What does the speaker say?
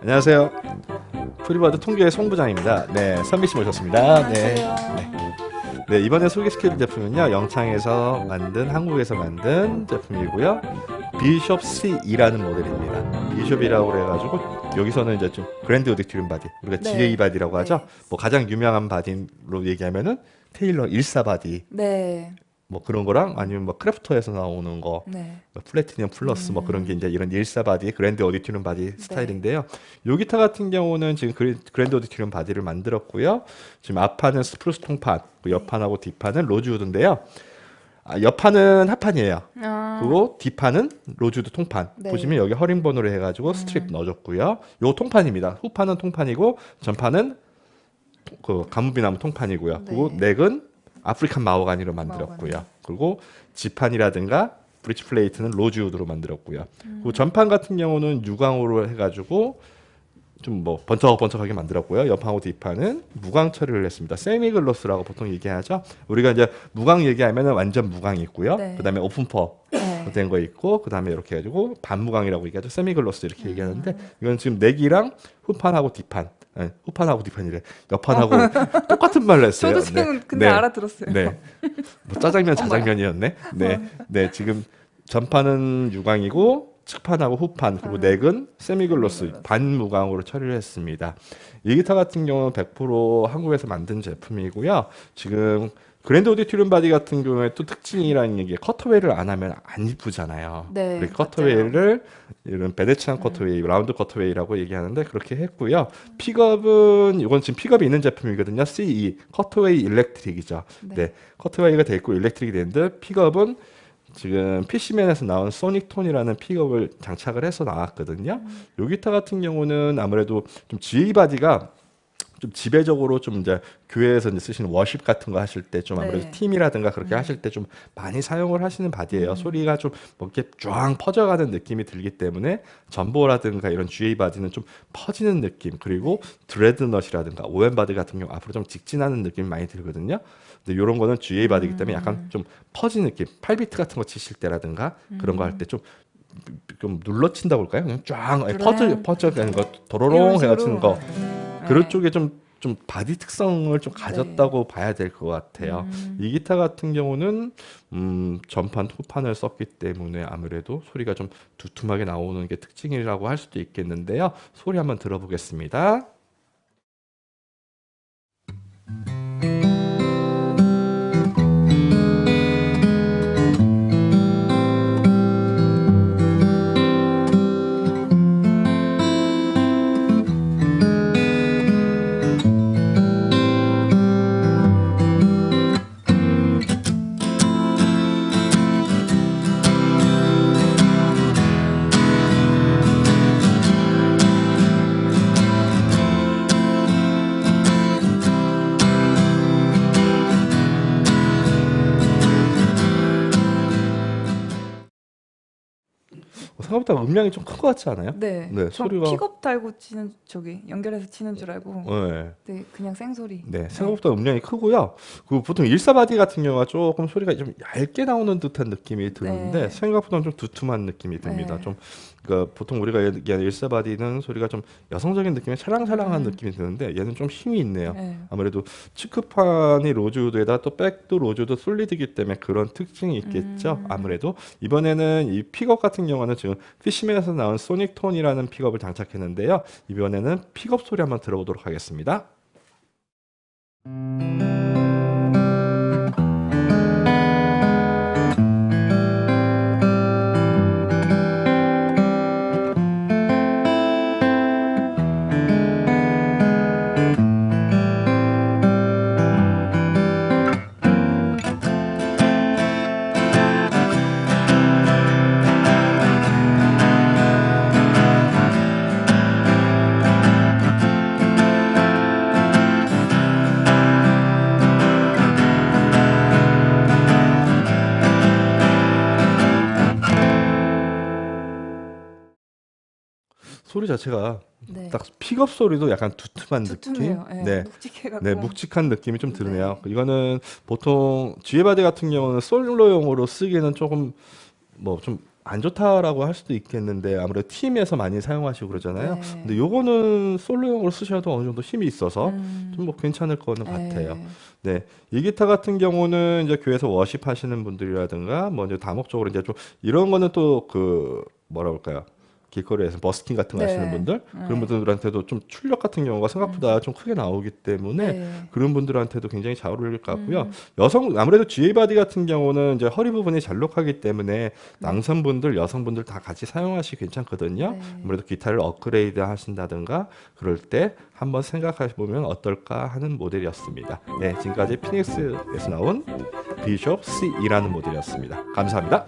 안녕하세요. 프리버드 통계의 송 부장입니다. 네, 선미 씨 모셨습니다. 네, 안녕하세요. 네, 이번에 소개시켜드릴 제품은요, 영창에서 만든, 한국에서 만든 제품이고요. 비숍 C2라는 모델입니다. 비숍이라고 그래가지고 여기서는 이제 좀 그랜드 오디토리움 바디, 우리가 GA 네, 바디라고 하죠. 네, 뭐 가장 유명한 바디로 얘기하면은 테일러 14 바디, 네, 뭐 그런 거랑 아니면 뭐 크래프터에서 나오는 거, 네, 뭐 플래티넘 플러스 뭐 그런 게 이제 이런 일사 바디, 그랜드 오디토리움 바디 네, 스타일인데요. 요 기타 같은 경우는 지금 그랜드 오디토리움 바디를 만들었고요. 지금 앞판은 스프루스 통판, 그 네. 옆판하고 뒷판은 로즈우드인데요. 옆판은 합판이에요. 아, 그리고 뒷판은 로즈우드 통판. 보시면 네, 여기 허링본으로 해가지고 스트립 넣어줬고요. 요 통판입니다. 후판은 통판이고 전판은 그 가무비나무 통판이고요. 그리고 네. 넥은 아프리칸 마호가니로 만들었고요. 마오가니. 그리고 지판이라든가 브릿지 플레이트는 로즈우드로 만들었고요. 그리고 전판 같은 경우는 유광으로 해가지고 좀 뭐 번쩍번쩍하게 만들었고요. 옆판하고 뒷판은 무광 처리를 했습니다. 세미글로스라고 보통 얘기하죠. 우리가 이제 무광 얘기하면은 완전 무광이 있고요. 네, 그다음에 오픈퍼 네. 된 거 있고 그다음에 이렇게 해가지고 반무광이라고 얘기하죠. 세미글로스 이렇게 얘기하는데 이건 지금 넥이랑 후판하고 뒷판, 후판하고 뒷판이래. 어, 옆판하고 똑같은 말로 저도 했어요. 네, 지금 근데 네, 알아들었어요. 네. 뭐 짜장면 엄마야. 자장면이었네. 네, 어, 네. 지금 전판은 유광이고 측판하고 후판 그리고 하나, 넥은 세미글로스 세미글라스. 반무광으로 처리를 했습니다. 이 기타 같은 경우는 100% 한국에서 만든 제품이고요. 지금 그랜드 오디토리움 바디 같은 경우에 또 특징이라는 게 커터웨이를 안 하면 안 이쁘잖아요. 네, 그래서 맞아요. 커터웨이를 이런 베네치안 음, 커터웨이, 라운드 커터웨이라고 얘기하는데 그렇게 했고요. 픽업은 이건 지금 픽업이 있는 제품이거든요. CE 커터웨이 일렉트릭이죠. 네, 네, 커터웨이가 돼 있고 일렉트릭이 되는데 픽업은 지금 PC맨에서 나온 소닉톤이라는 픽업을 장착을 해서 나왔거든요. 요 기타 같은 경우는 아무래도 좀 GA 바디가 좀 지배적으로 좀 이제 교회에서 이제 쓰시는 워십 같은 거 하실 때 좀 아무래도 네, 팀이라든가 그렇게 하실 때 좀 많이 사용을 하시는 바디예요. 소리가 좀 뭐 이렇게 쫙 퍼져가는 느낌이 들기 때문에 전보라든가 이런 GA 바디는 좀 퍼지는 느낌 그리고 네, 드레드넛이라든가 OM 바디 같은 경우 앞으로 좀 직진하는 느낌이 많이 들거든요. 근데 이런 거는 GA 바디이기 때문에 약간 좀 퍼지는 느낌, 8비트 같은 거 치실 때라든가 그런 거 할 때 좀 눌러 친다고 할까요? 그냥 쫙 브랜, 퍼져가는 거 이런 도로롱 해가지고 식으로. 거 그런 네, 쪽에 좀 바디 특성을 좀 네, 가졌다고 봐야 될 것 같아요. 음, 이 기타 같은 경우는 전판 후판을 썼기 때문에 아무래도 소리가 좀 두툼하게 나오는 게 특징이라고 할 수도 있겠는데요. 소리 한번 들어보겠습니다. 생각보다 음량이 좀 큰 것 같지 않아요? 네. 네, 전 소리가 픽업 달고 치는 저기 연결해서 치는 줄 알고. 네. 네, 그냥 생소리. 네, 네, 생각보다 음량이 크고요. 그 보통 일사바디 같은 경우가 조금 소리가 좀 얇게 나오는 듯한 느낌이 드는데 네, 생각보다는 좀 두툼한 느낌이 듭니다. 네. 좀 그러니까 보통 우리가 얘기하는 일사바디는 소리가 좀 여성적인 느낌이 찰랑찰랑한 음, 느낌이 드는데 얘는 좀 힘이 있네요. 네. 아무래도 치크판이 로즈우드에다 또 백도 로즈우드 솔리드이기 때문에 그런 특징이 있겠죠. 음, 아무래도 이번에는 이 픽업 같은 경우는 지금 피시맨에서 나온 소닉톤이라는 픽업을 장착했는데요. 이번에는 픽업 소리 한번 들어보도록 하겠습니다. 소리 자체가 네. 딱 픽업 소리도 약간 두툼한 느낌? 두툼해요. 네, 네. 네, 묵직해갖고. 묵직한 느낌이 좀 드네요. 네, 이거는 보통 지에바디 같은 경우는 솔로용으로 쓰기에는 조금 뭐 좀 안 좋다라고 할 수도 있겠는데 아무래도 팀에서 많이 사용하시고 그러잖아요. 네. 근데 요거는 솔로용으로 쓰셔도 어느 정도 힘이 있어서 좀 뭐 괜찮을 거는 네. 같아요. 네, 이 기타 같은 경우는 이제 교회에서 워십 하시는 분들이라든가 뭐 이제 다목적으로 이제 좀 이런 거는 또 그 뭐라 그럴까요? 길거리에서 버스킹 같은 거 하시는 네. 분들 그런 분들한테도 좀 출력 같은 경우가 생각보다 좀 크게 나오기 때문에 네. 그런 분들한테도 굉장히 잘 어울릴 것 같고요. 음. 여성 아무래도 GA 바디 같은 경우는 이제 허리 부분이 잘록하기 때문에 남성분들, 여성분들 다 같이 사용하시 괜찮거든요. 네. 아무래도 기타를 업그레이드 하신다든가 그럴 때 한번 생각해 보면 어떨까 하는 모델이었습니다. 네, 지금까지 피닉스에서 나온 비숍 C2라는 모델이었습니다. 감사합니다.